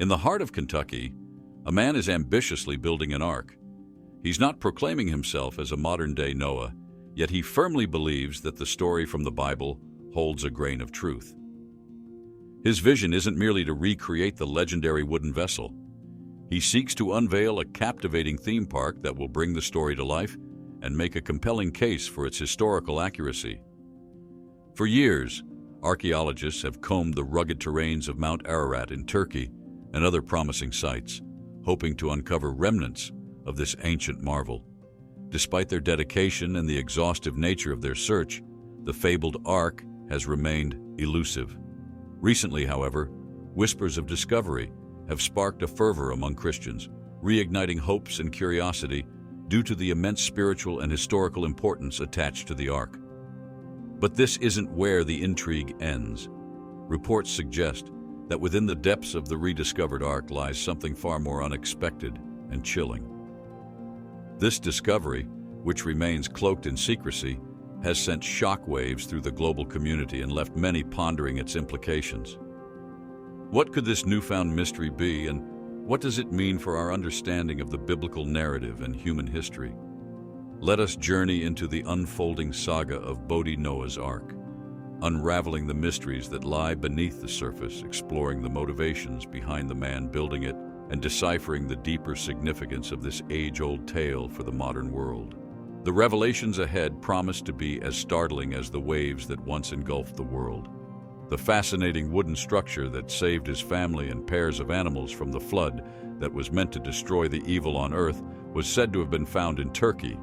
In the heart of Kentucky, a man is ambitiously building an ark. He's not proclaiming himself as a modern-day Noah, yet he firmly believes that the story from the Bible holds a grain of truth. His vision isn't merely to recreate the legendary wooden vessel. He seeks to unveil a captivating theme park that will bring the story to life and make a compelling case for its historical accuracy. For years, archaeologists have combed the rugged terrains of Mount Ararat in Turkey and other promising sites, hoping to uncover remnants of this ancient marvel. Despite their dedication and the exhaustive nature of their search, the fabled Ark has remained elusive. Recently, however, whispers of discovery have sparked a fervor among Christians, reigniting hopes and curiosity due to the immense spiritual and historical importance attached to the Ark. But this isn't where the intrigue ends. Reports suggest that within the depths of the rediscovered Ark lies something far more unexpected and chilling. This discovery, which remains cloaked in secrecy, has sent shockwaves through the global community and left many pondering its implications. What could this newfound mystery be, and what does it mean for our understanding of the biblical narrative and human history? Let us journey into the unfolding saga of Noah's Ark, unraveling the mysteries that lie beneath the surface, exploring the motivations behind the man building it, and deciphering the deeper significance of this age-old tale for the modern world. The revelations ahead promise to be as startling as the waves that once engulfed the world. The fascinating wooden structure that saved his family and pairs of animals from the flood that was meant to destroy the evil on earth was said to have been found in Turkey.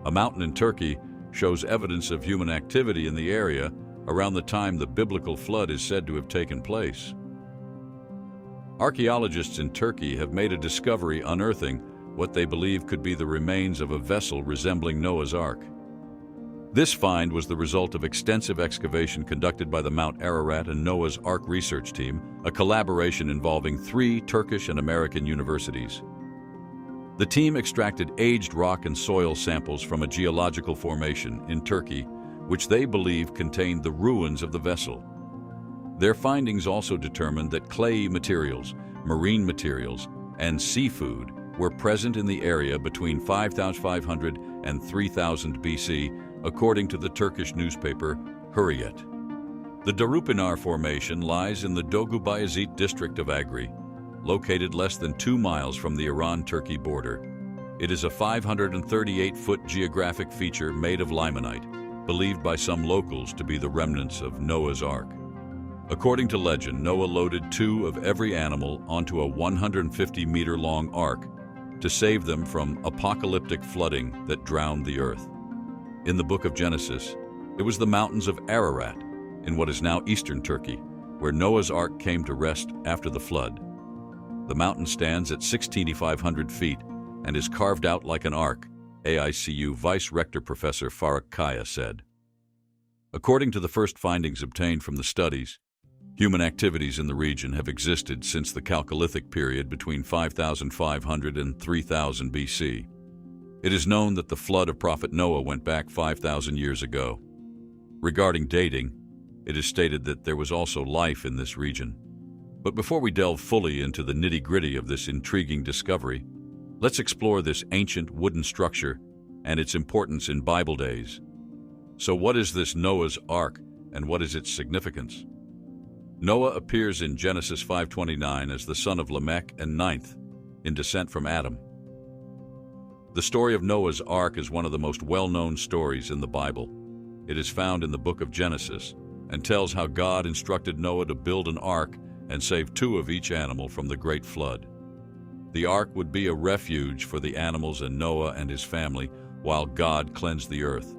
A mountain in Turkey shows evidence of human activity in the area around the time the biblical flood is said to have taken place. Archaeologists in Turkey have made a discovery unearthing what they believe could be the remains of a vessel resembling Noah's Ark. This find was the result of extensive excavation conducted by the Mount Ararat and Noah's Ark research team, a collaboration involving 3 Turkish and American universities. The team extracted aged rock and soil samples from a geological formation in Turkey, which they believe contained the ruins of the vessel. Their findings also determined that clayey materials, marine materials, and seafood were present in the area between 5,500 and 3000 BC, according to the Turkish newspaper Hürriyet. The Darupinar Formation lies in the Doğu district of Agri, located less than 2 miles from the Iran-Turkey border. It is a 538-foot geographic feature made of limonite, believed by some locals to be the remnants of Noah's Ark. According to legend, Noah loaded 2 of every animal onto a 150-meter-long ark to save them from apocalyptic flooding that drowned the earth. In the book of Genesis, it was the mountains of Ararat, in what is now eastern Turkey, where Noah's Ark came to rest after the flood. The mountain stands at 6,500 feet and is carved out like an ark, AICU Vice Rector Professor Faruk Kaya said. According to the first findings obtained from the studies, human activities in the region have existed since the Chalcolithic period between 5,500 and 3000 BC. It is known that the flood of Prophet Noah went back 5,000 years ago. Regarding dating, it is stated that there was also life in this region. But before we delve fully into the nitty-gritty of this intriguing discovery, let's explore this ancient wooden structure and its importance in Bible days. So what is this Noah's Ark, and what is its significance? Noah appears in Genesis 5:29 as the son of Lamech and ninth in descent from Adam. The story of Noah's Ark is one of the most well-known stories in the Bible. It is found in the book of Genesis and tells how God instructed Noah to build an ark and save 2 of each animal from the great flood. The ark would be a refuge for the animals and Noah and his family while God cleansed the earth.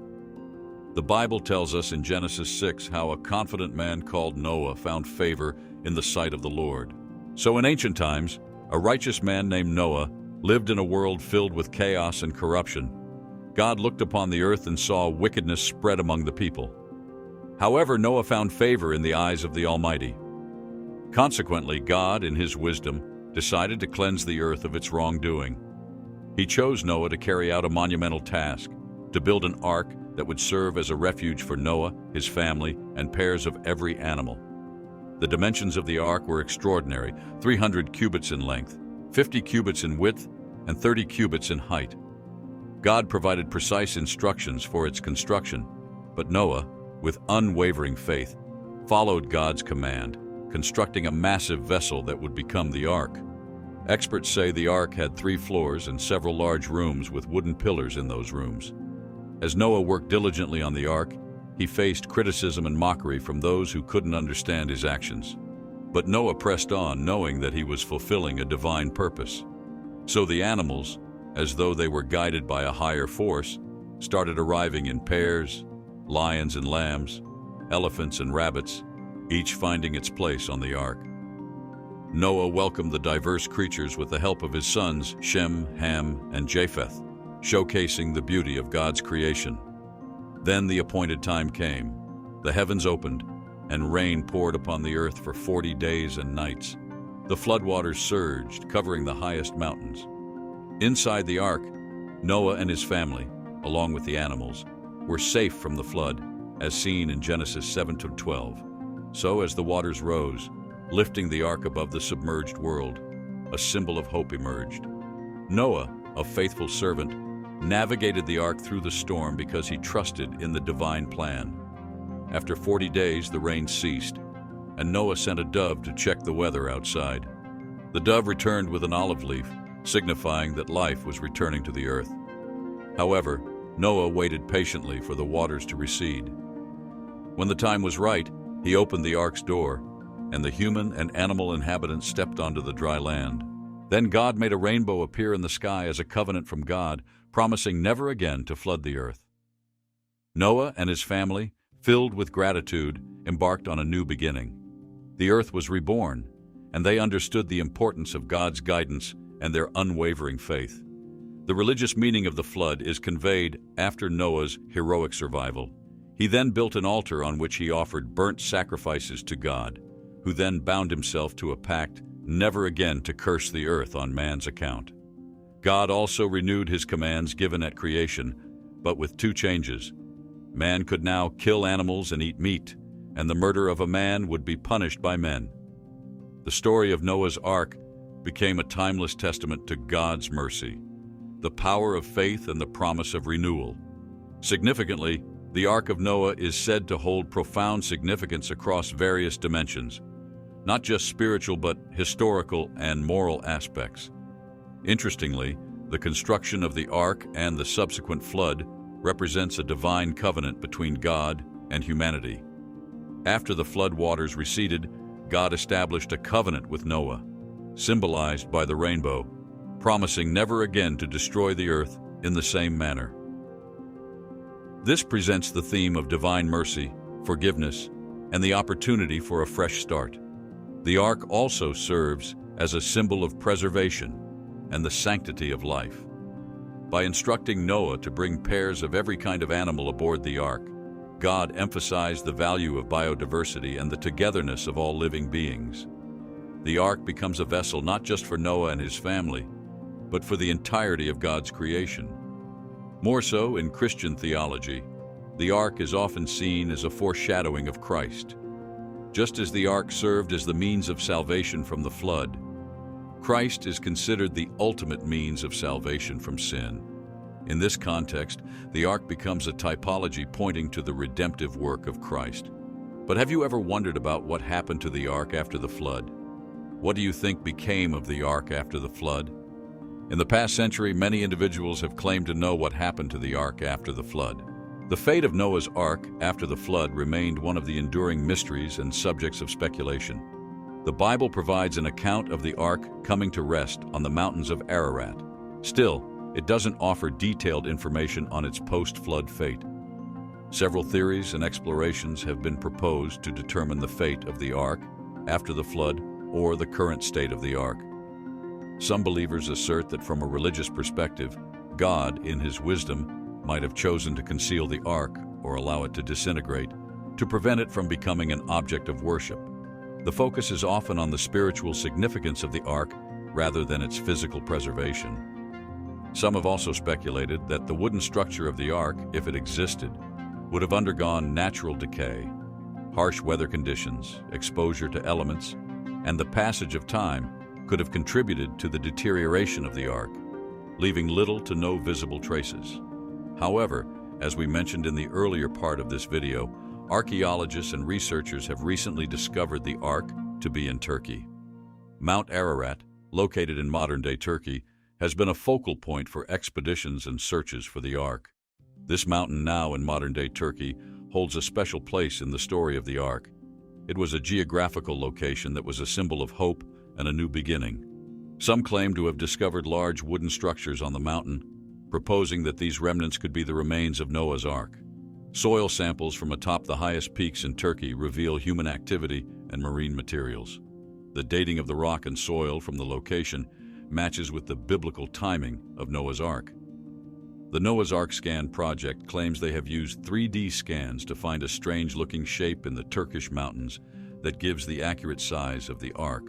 The Bible tells us in Genesis 6 how a confident man called Noah found favor in the sight of the Lord. So in ancient times, a righteous man named Noah lived in a world filled with chaos and corruption. God looked upon the earth and saw wickedness spread among the people. However, Noah found favor in the eyes of the Almighty. Consequently, God, in his wisdom, decided to cleanse the earth of its wrongdoing. He chose Noah to carry out a monumental task, to build an ark that would serve as a refuge for Noah, his family, and pairs of every animal. The dimensions of the ark were extraordinary: 300 cubits in length, 50 cubits in width, and 30 cubits in height. God provided precise instructions for its construction, but Noah, with unwavering faith, followed God's command, constructing a massive vessel that would become the ark. Experts say the ark had 3 floors and several large rooms with wooden pillars in those rooms. As Noah worked diligently on the ark, he faced criticism and mockery from those who couldn't understand his actions. But Noah pressed on, knowing that he was fulfilling a divine purpose. So the animals, as though they were guided by a higher force, started arriving in pairs: lions and lambs, elephants and rabbits, each finding its place on the ark. Noah welcomed the diverse creatures with the help of his sons Shem, Ham, and Japheth, showcasing the beauty of God's creation. Then the appointed time came. The heavens opened, and rain poured upon the earth for 40 days and nights. The floodwaters surged, covering the highest mountains. Inside the ark, Noah and his family, along with the animals, were safe from the flood, as seen in Genesis 7-12. So as the waters rose, lifting the ark above the submerged world, a symbol of hope emerged. Noah, a faithful servant, navigated the ark through the storm because he trusted in the divine plan. After 40 days, the rain ceased, and Noah sent a dove to check the weather outside. The dove returned with an olive leaf, signifying that life was returning to the earth. However, Noah waited patiently for the waters to recede. When the time was right, he opened the ark's door, and the human and animal inhabitants stepped onto the dry land. Then God made a rainbow appear in the sky as a covenant from God, promising never again to flood the earth. Noah and his family, filled with gratitude, embarked on a new beginning. The earth was reborn, and they understood the importance of God's guidance and their unwavering faith. The religious meaning of the flood is conveyed after Noah's heroic survival. He then built an altar on which he offered burnt sacrifices to God, who then bound himself to a pact never again to curse the earth on man's account. God also renewed his commands given at creation, but with 2 changes. Man could now kill animals and eat meat, and the murder of a man would be punished by men. The story of Noah's Ark became a timeless testament to God's mercy, the power of faith, and the promise of renewal. Significantly, the Ark of Noah is said to hold profound significance across various dimensions, not just spiritual but historical and moral aspects. Interestingly, the construction of the Ark and the subsequent flood represents a divine covenant between God and humanity. After the flood waters receded, God established a covenant with Noah, symbolized by the rainbow, promising never again to destroy the earth in the same manner. This presents the theme of divine mercy, forgiveness, and the opportunity for a fresh start. The ark also serves as a symbol of preservation and the sanctity of life. By instructing Noah to bring pairs of every kind of animal aboard the ark, God emphasized the value of biodiversity and the togetherness of all living beings. The ark becomes a vessel not just for Noah and his family, but for the entirety of God's creation. More so, in Christian theology, the ark is often seen as a foreshadowing of Christ. Just as the ark served as the means of salvation from the flood, Christ is considered the ultimate means of salvation from sin. In this context, the ark becomes a typology pointing to the redemptive work of Christ. But have you ever wondered about what happened to the ark after the flood? What do you think became of the ark after the flood? In the past century, many individuals have claimed to know what happened to the ark after the flood. The fate of Noah's Ark after the flood remained one of the enduring mysteries and subjects of speculation. The Bible provides an account of the ark coming to rest on the mountains of Ararat. Still, it doesn't offer detailed information on its post-flood fate. Several theories and explorations have been proposed to determine the fate of the ark after the flood or the current state of the ark. Some believers assert that from a religious perspective, God, in his wisdom, might have chosen to conceal the ark or allow it to disintegrate, to prevent it from becoming an object of worship. The focus is often on the spiritual significance of the ark rather than its physical preservation. Some have also speculated that the wooden structure of the ark, if it existed, would have undergone natural decay, Harsh weather conditions, exposure to elements, and the passage of time could have contributed to the deterioration of the Ark, leaving little to no visible traces. However, as we mentioned in the earlier part of this video, archaeologists and researchers have recently discovered the Ark to be in Turkey. Mount Ararat, located in modern-day Turkey, has been a focal point for expeditions and searches for the Ark. This mountain, now in modern-day Turkey, holds a special place in the story of the Ark. It was a geographical location that was a symbol of hope and a new beginning. Some claim to have discovered large wooden structures on the mountain, proposing that these remnants could be the remains of Noah's Ark. Soil samples from atop the highest peaks in Turkey reveal human activity and marine materials. The dating of the rock and soil from the location matches with the biblical timing of Noah's Ark. The Noah's Ark Scan project claims they have used 3D scans to find a strange-looking shape in the Turkish mountains that gives the accurate size of the Ark.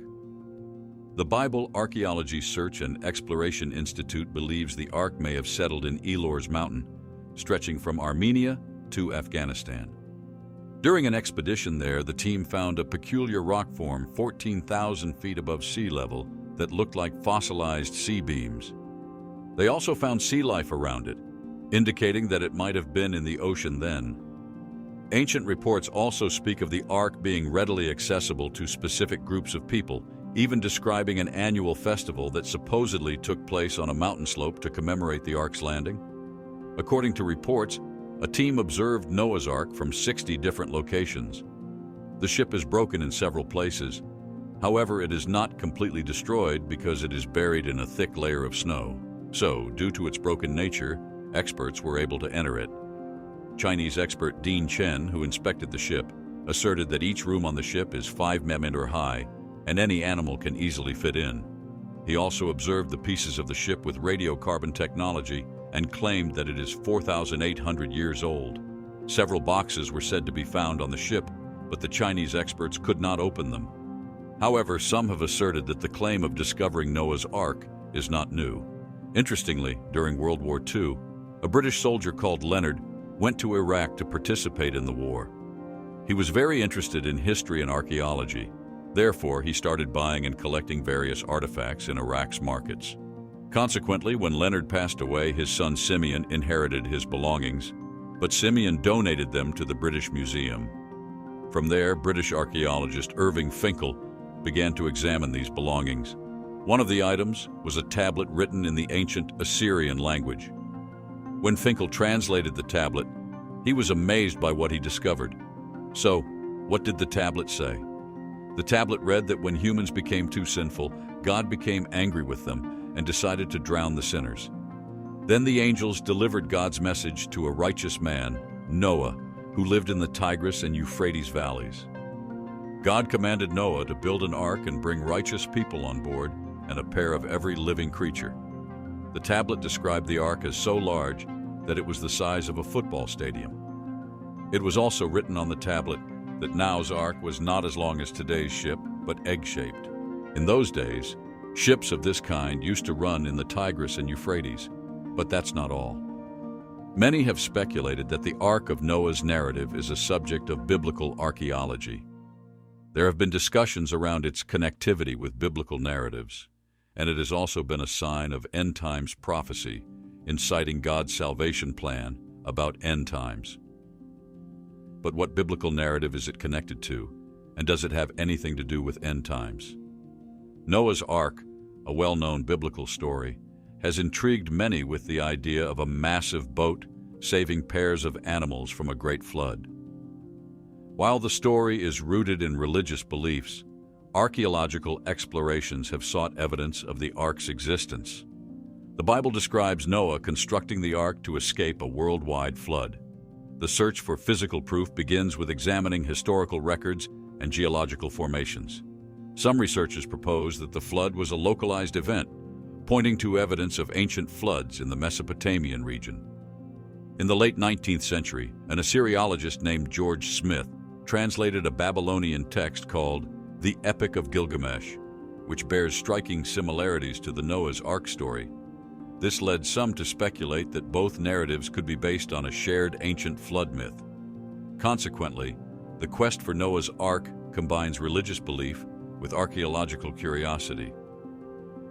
The Bible Archaeology Search and Exploration Institute believes the Ark may have settled in Elorz Mountain, stretching from Armenia to Afghanistan. During an expedition there, the team found a peculiar rock form 14,000 feet above sea level that looked like fossilized sea beams. They also found sea life around it, indicating that it might have been in the ocean then. Ancient reports also speak of the Ark being readily accessible to specific groups of people, even describing an annual festival that supposedly took place on a mountain slope to commemorate the Ark's landing. According to reports, a team observed Noah's Ark from 60 different locations. The ship is broken in several places. However, it is not completely destroyed because it is buried in a thick layer of snow. So, due to its broken nature, experts were able to enter it. Chinese expert Dean Chen, who inspected the ship, asserted that each room on the ship is 5 meters high, and any animal can easily fit in. He also observed the pieces of the ship with radiocarbon technology and claimed that it is 4,800 years old. Several boxes were said to be found on the ship, but the Chinese experts could not open them. However, some have asserted that the claim of discovering Noah's Ark is not new. Interestingly, during World War II, a British soldier called Leonard went to Iraq to participate in the war. He was very interested in history and archaeology. Therefore, he started buying and collecting various artifacts in Iraq's markets. Consequently, when Leonard passed away, his son Simeon inherited his belongings, but Simeon donated them to the British Museum. From there, British archaeologist Irving Finkel began to examine these belongings. One of the items was a tablet written in the ancient Assyrian language. When Finkel translated the tablet, he was amazed by what he discovered. So, what did the tablet say? The tablet read that when humans became too sinful, God became angry with them and decided to drown the sinners. Then the angels delivered God's message to a righteous man, Noah, who lived in the Tigris and Euphrates valleys. God commanded Noah to build an ark and bring righteous people on board and a pair of every living creature. The tablet described the ark as so large that it was the size of a football stadium. It was also written on the tablet that Noah's ark was not as long as today's ship, but egg-shaped. In those days, ships of this kind used to run in the Tigris and Euphrates, but that's not all. Many have speculated that the Ark of Noah's narrative is a subject of biblical archaeology. There have been discussions around its connectivity with biblical narratives, and it has also been a sign of end times prophecy, inciting God's salvation plan about end times. But what biblical narrative is it connected to, and does it have anything to do with end times? Noah's Ark, a well-known biblical story, has intrigued many with the idea of a massive boat saving pairs of animals from a great flood. While the story is rooted in religious beliefs, archaeological explorations have sought evidence of the Ark's existence. The Bible describes Noah constructing the Ark to escape a worldwide flood. The search for physical proof begins with examining historical records and geological formations. Some researchers propose that the flood was a localized event, pointing to evidence of ancient floods in the Mesopotamian region. In the late 19th century, an Assyriologist named George Smith translated a Babylonian text called the Epic of Gilgamesh, which bears striking similarities to the Noah's Ark story. This led some to speculate that both narratives could be based on a shared ancient flood myth. Consequently, The quest for Noah's Ark combines religious belief with archaeological curiosity.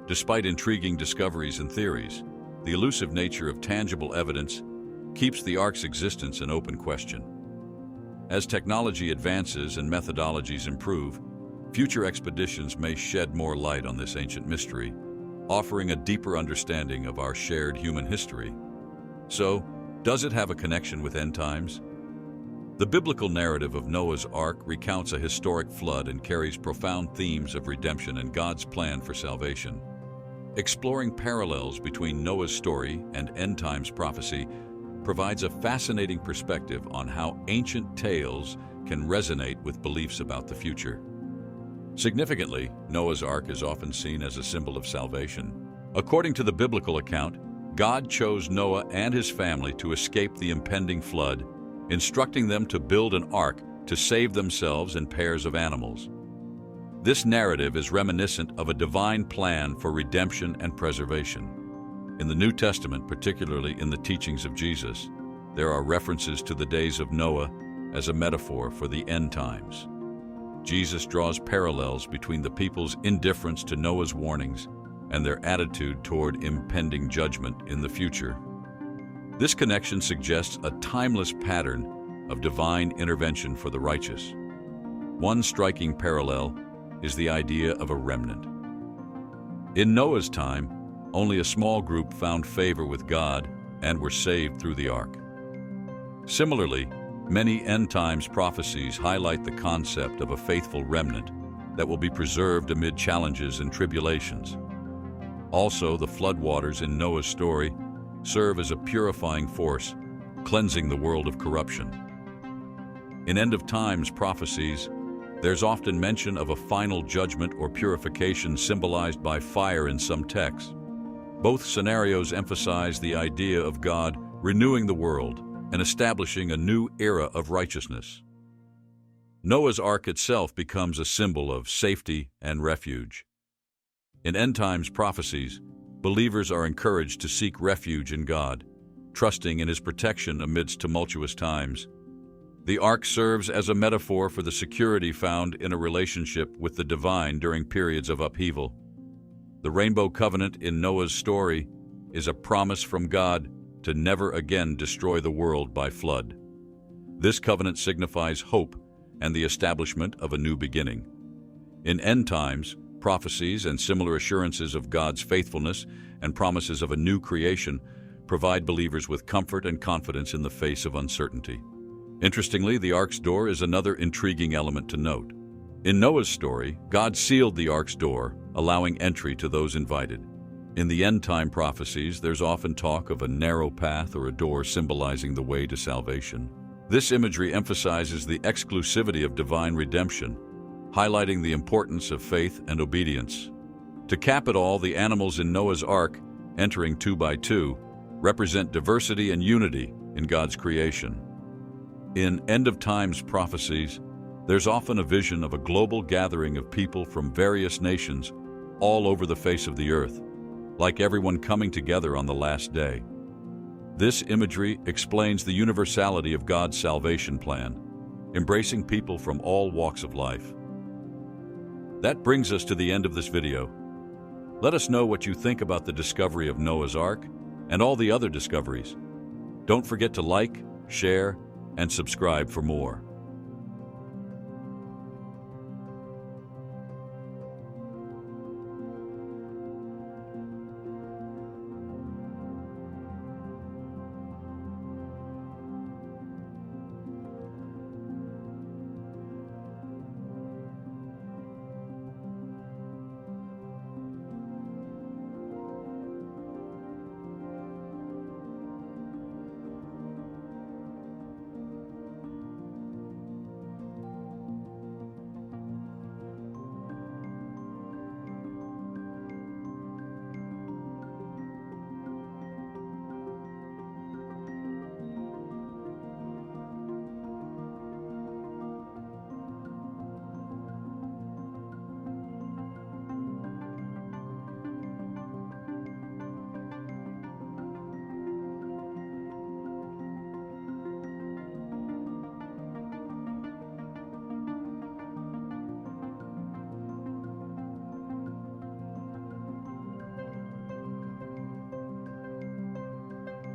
Despite intriguing discoveries and theories, the elusive nature of tangible evidence keeps the Ark's existence an open question. As technology advances and methodologies improve, future expeditions may shed more light on this ancient mystery, offering a deeper understanding of our shared human history. So, does it have a connection with end times? The biblical narrative of Noah's Ark recounts a historic flood and carries profound themes of redemption and God's plan for salvation. Exploring parallels between Noah's story and end times prophecy provides a fascinating perspective on how ancient tales can resonate with beliefs about the future. Significantly, Noah's Ark is often seen as a symbol of salvation. According to the biblical account, God chose Noah and his family to escape the impending flood, instructing them to build an ark to save themselves and pairs of animals. This narrative is reminiscent of a divine plan for redemption and preservation. In the New Testament, particularly in the teachings of Jesus, there are references to the days of Noah as a metaphor for the end times. Jesus draws parallels between the people's indifference to Noah's warnings and their attitude toward impending judgment in the future. This connection suggests a timeless pattern of divine intervention for the righteous. One striking parallel is the idea of a remnant. In Noah's time, only a small group found favor with God and were saved through the ark. Similarly, many end times prophecies highlight the concept of a faithful remnant that will be preserved amid challenges and tribulations. Also, the floodwaters in Noah's story serve as a purifying force, cleansing the world of corruption. In end of times prophecies, there's often mention of a final judgment or purification symbolized by fire in some texts. Both scenarios emphasize the idea of God renewing the world and establishing a new era of righteousness. Noah's Ark itself becomes a symbol of safety and refuge. In end times prophecies, believers are encouraged to seek refuge in God, trusting in His protection amidst tumultuous times. The ark serves as a metaphor for the security found in a relationship with the divine during periods of upheaval. The rainbow covenant in Noah's story is a promise from God to never again destroy the world by flood. This covenant signifies hope and the establishment of a new beginning. In end times, prophecies and similar assurances of God's faithfulness and promises of a new creation provide believers with comfort and confidence in the face of uncertainty. Interestingly, the ark's door is another intriguing element to note. In Noah's story, God sealed the ark's door, allowing entry to those invited. In the end-time prophecies, there's often talk of a narrow path or a door symbolizing the way to salvation. This imagery emphasizes the exclusivity of divine redemption, highlighting the importance of faith and obedience. To cap it all, the animals in Noah's Ark, entering 2 by 2, represent diversity and unity in God's creation. In end-of-times prophecies, there's often a vision of a global gathering of people from various nations all over the face of the earth, like everyone coming together on the last day. This imagery explains the universality of God's salvation plan, embracing people from all walks of life. That brings us to the end of this video. Let us know what you think about the discovery of Noah's Ark and all the other discoveries. Don't forget to like, share, and subscribe for more.